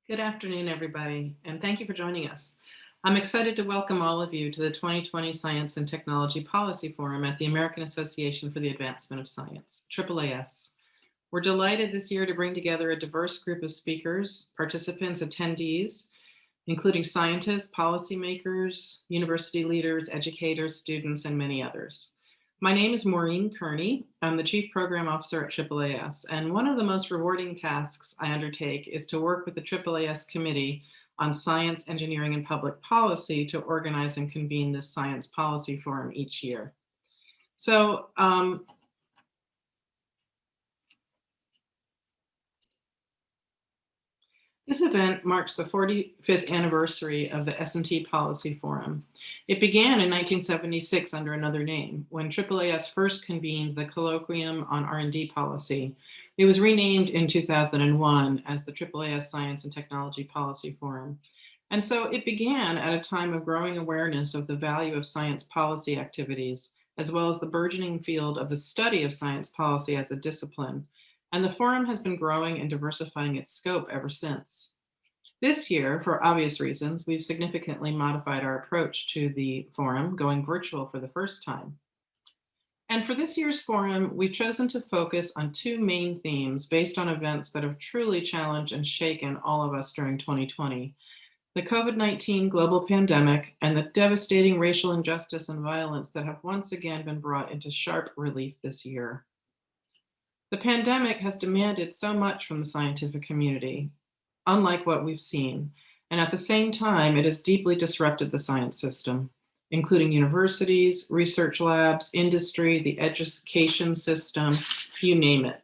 Good afternoon, everybody, and thank you for joining us. I'm excited to welcome all of you to the 2020 Science and Technology Policy Forum at the American Association for the Advancement of Science, AAAS. We're delighted this year to bring together a diverse group of speakers, participants, attendees, including scientists, policymakers, university leaders, educators, students, and many others. My name is Maureen Kearney. I'm the Chief Program Officer at AAAS, and one of the most rewarding tasks I undertake is to work with the AAAS Committee on Science, Engineering, and Public Policy to organize and convene this Science Policy Forum each year. So this event marks the 45th anniversary of the S&T Policy Forum. It began in 1976 under another name, when AAAS first convened the Colloquium on R&D Policy. It was renamed in 2001 as the AAAS Science and Technology Policy Forum. And so it began at a time of growing awareness of the value of science policy activities, as well as the burgeoning field of the study of science policy as a discipline. And the forum has been growing and diversifying its scope ever since. This year, for obvious reasons, we've significantly modified our approach to the forum, going virtual for the first time. And for this year's forum, we've chosen to focus on two main themes based on events that have truly challenged and shaken all of us during 2020. The COVID-19 global pandemic and the devastating racial injustice and violence that have once again been brought into sharp relief this year. The pandemic has demanded so much from the scientific community, unlike what we've seen, and at the same time, it has deeply disrupted the science system, including universities, research labs, industry, the education system, you name it.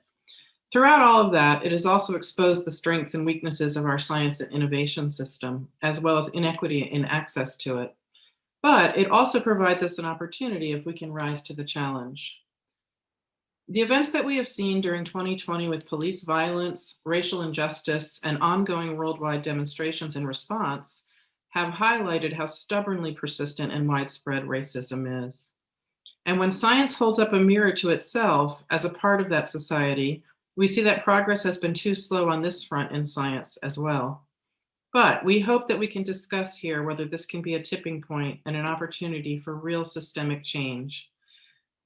Throughout all of that, it has also exposed the strengths and weaknesses of our science and innovation system, as well as inequity in access to it. But it also provides us an opportunity if we can rise to the challenge. The events that we have seen during 2020 with police violence, racial injustice, and ongoing worldwide demonstrations in response have highlighted how stubbornly persistent and widespread racism is. And when science holds up a mirror to itself as a part of that society, we see that progress has been too slow on this front in science as well. But we hope that we can discuss here whether this can be a tipping point and an opportunity for real systemic change.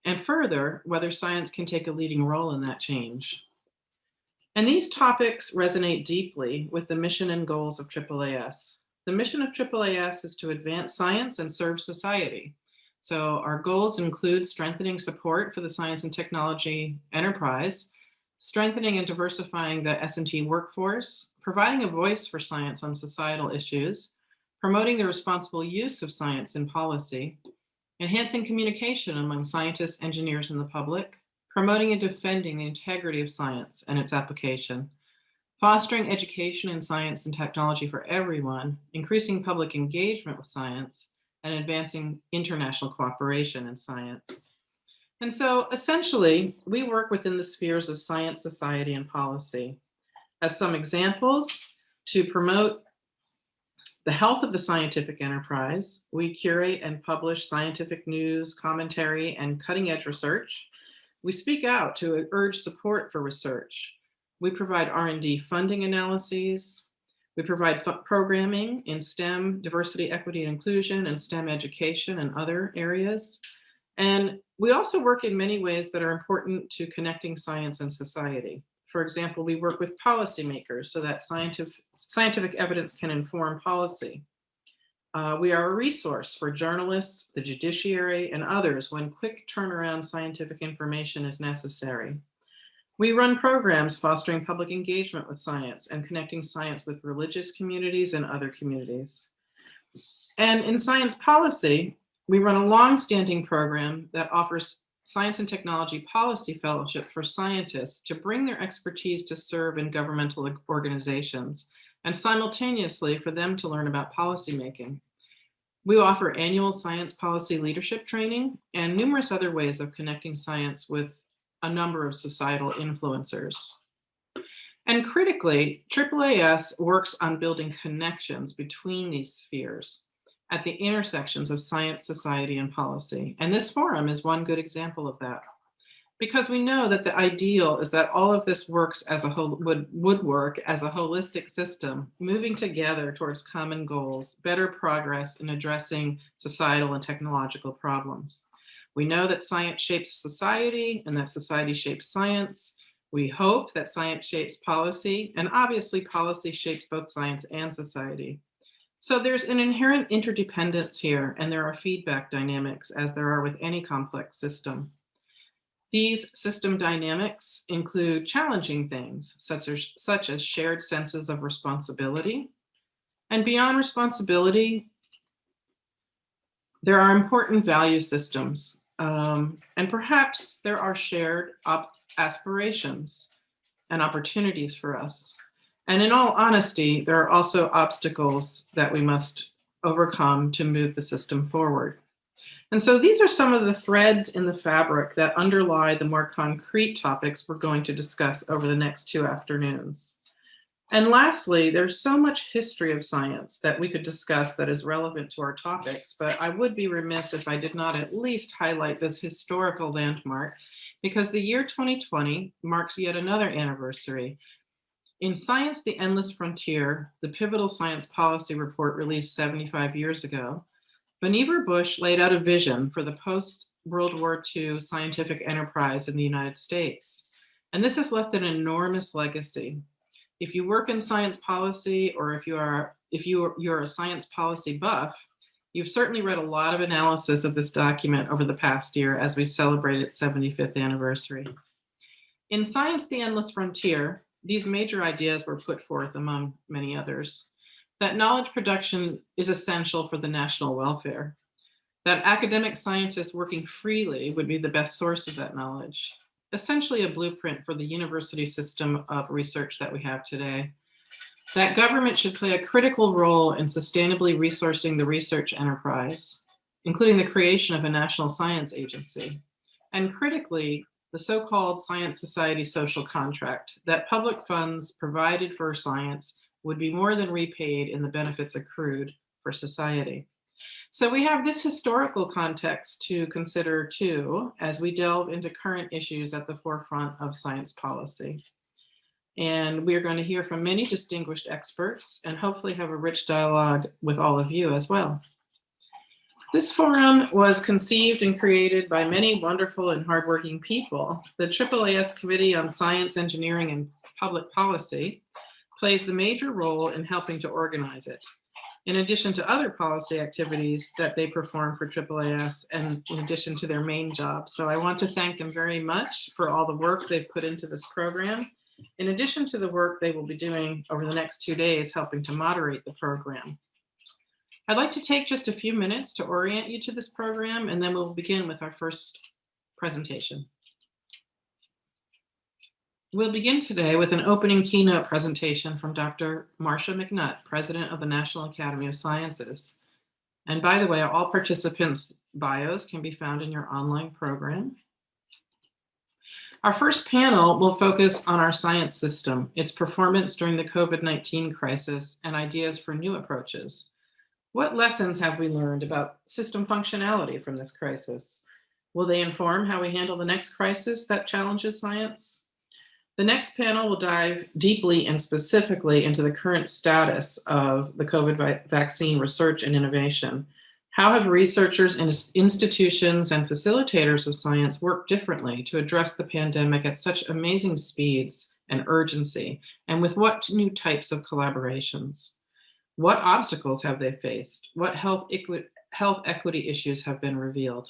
And further, whether science can take a leading role in that change. And these topics resonate deeply with the mission and goals of AAAS. The mission of AAAS is to advance science and serve society. So our goals include strengthening support for the science and technology enterprise, strengthening and diversifying the S&T workforce, providing a voice for science on societal issues, promoting the responsible use of science in policy, enhancing communication among scientists, engineers, and the public, promoting and defending the integrity of science and its application, fostering education in science and technology for everyone, increasing public engagement with science, and advancing international cooperation in science. And so essentially, we work within the spheres of science, society, and policy. As some examples, to promote the health of the scientific enterprise, we curate and publish scientific news, commentary, and cutting-edge research. We speak out to urge support for research. We provide R&D funding analyses. We provide programming in STEM, diversity, equity, and inclusion, and STEM education and other areas. And we also work in many ways that are important to connecting science and society. For example, we work with policymakers so that scientific evidence can inform policy. We are a resource for journalists, the judiciary, and others when quick turnaround scientific information is necessary. We run programs fostering public engagement with science and connecting science with religious communities and other communities. And in science policy, we run a long-standing program that offers Science and Technology Policy Fellowship for scientists to bring their expertise to serve in governmental organizations and simultaneously for them to learn about policymaking. We offer annual science policy leadership training and numerous other ways of connecting science with a number of societal influencers. And critically, AAAS works on building connections between these spheres at the intersections of science, society, and policy. And this forum is one good example of that. because we know that the ideal is that all of this works as a whole, would work as a holistic system, moving together towards common goals, better progress in addressing societal and technological problems. We know that science shapes society and that society shapes science. We hope that science shapes policy, and obviously policy shapes both science and society. So there's an inherent interdependence here, and there are feedback dynamics as there are with any complex system. These system dynamics include challenging things such as shared senses of responsibility. And beyond responsibility, there are important value systems. And perhaps there are shared aspirations and opportunities for us. And in all honesty, there are also obstacles that we must overcome to move the system forward. And so these are some of the threads in the fabric that underlie the more concrete topics we're going to discuss over the next 2 afternoons. And lastly, there's so much history of science that we could discuss that is relevant to our topics, but I would be remiss if I did not at least highlight this historical landmark, because the year 2020 marks yet another anniversary. In Science, the Endless Frontier, the pivotal science policy report released 75 years ago, Vannevar Bush laid out a vision for the post-World War II scientific enterprise in the United States. And this has left an enormous legacy. If you work in science policy, or if you're a science policy buff, you've certainly read a lot of analysis of this document over the past year as we celebrate its 75th anniversary. In Science, the Endless Frontier, these major ideas were put forth among many others. That knowledge production is essential for the national welfare, that academic scientists working freely would be the best source of that knowledge, essentially a blueprint for the university system of research that we have today, that government should play a critical role in sustainably resourcing the research enterprise, including the creation of a national science agency, and critically, the so-called science society social contract, that public funds provided for science would be more than repaid in the benefits accrued for society. So we have this historical context to consider too, as we delve into current issues at the forefront of science policy. And we're going to hear from many distinguished experts and hopefully have a rich dialogue with all of you as well. This forum was conceived and created by many wonderful and hardworking people. The AAAS Committee on Science, Engineering, and Public Policy plays the major role in helping to organize it, in addition to other policy activities that they perform for AAAS and in addition to their main job. So I want to thank them very much for all the work they've put into this program, in addition to the work they will be doing over the next 2 days helping to moderate the program. I'd like to take just a few minutes to orient you to this program, and then we'll begin with our first presentation. We'll begin today with an opening keynote presentation from Dr. Marcia McNutt, President of the National Academy of Sciences. And by the way, all participants' bios can be found in your online program. Our first panel will focus on our science system, its performance during the COVID-19 crisis, and ideas for new approaches. What lessons have we learned about system functionality from this crisis? Will they inform how we handle the next crisis that challenges science? The next panel will dive deeply and specifically into the current status of the COVID vaccine research and innovation. How have researchers and institutions and facilitators of science worked differently to address the pandemic at such amazing speeds and urgency, and with what new types of collaborations? What obstacles have they faced? What health equity issues have been revealed?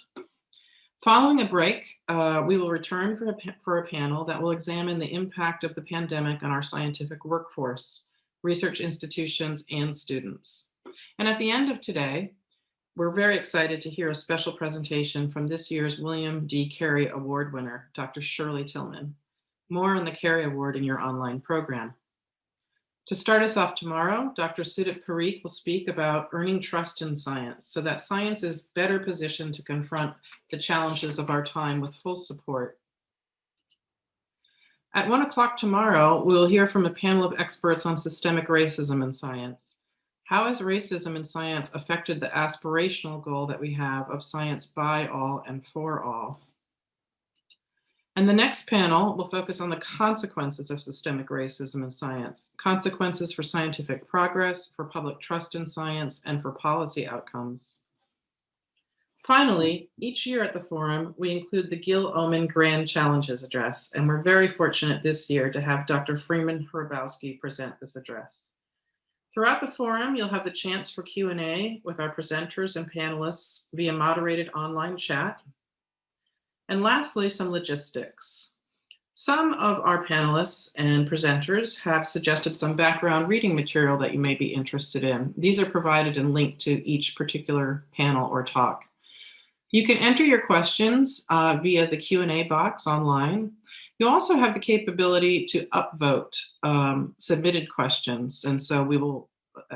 Following a break, we will return for a panel that will examine the impact of the pandemic on our scientific workforce, research institutions, and students. And at the end of today, we're very excited to hear a special presentation from this year's William D. Carey Award winner, Dr. Shirley Tillman. More on the Carey Award in your online program. To start us off tomorrow, Dr. Sudip Parikh will speak about earning trust in science so that science is better positioned to confront the challenges of our time with full support. At 1 o'clock tomorrow, we will hear from a panel of experts on systemic racism in science. How has racism in science affected the aspirational goal that we have of science by all and for all? And the next panel will focus on the consequences of systemic racism in science, consequences for scientific progress, for public trust in science, and for policy outcomes. Finally, each year at the forum, we include the Gil Omen Grand Challenges address, and we're very fortunate this year to have Dr. Freeman Hrabowski present this address. Throughout the forum, you'll have the chance for Q&A with our presenters and panelists via moderated online chat. And lastly, some logistics. Some of our panelists and presenters have suggested some background reading material that you may be interested in. These are provided and linked to each particular panel or talk. You can enter your questions via the Q&A box online. You also have the capability to upvote submitted questions. And so we will,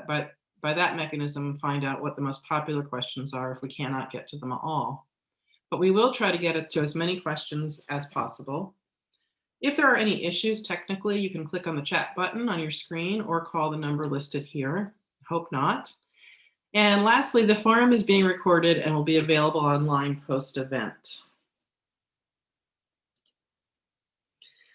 by that mechanism, find out what the most popular questions are if we cannot get to them all. But we will try to get it to as many questions as possible. If there are any issues technically, you can click on the chat button on your screen or call the number listed here. Hope not. And lastly, the forum is being recorded and will be available online post-event.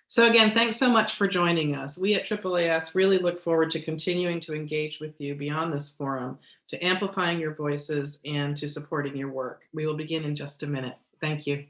So again, thanks so much for joining us. We at AAAS really look forward to continuing to engage with you beyond this forum, to amplifying your voices and to supporting your work. We will begin in just a minute. Thank you.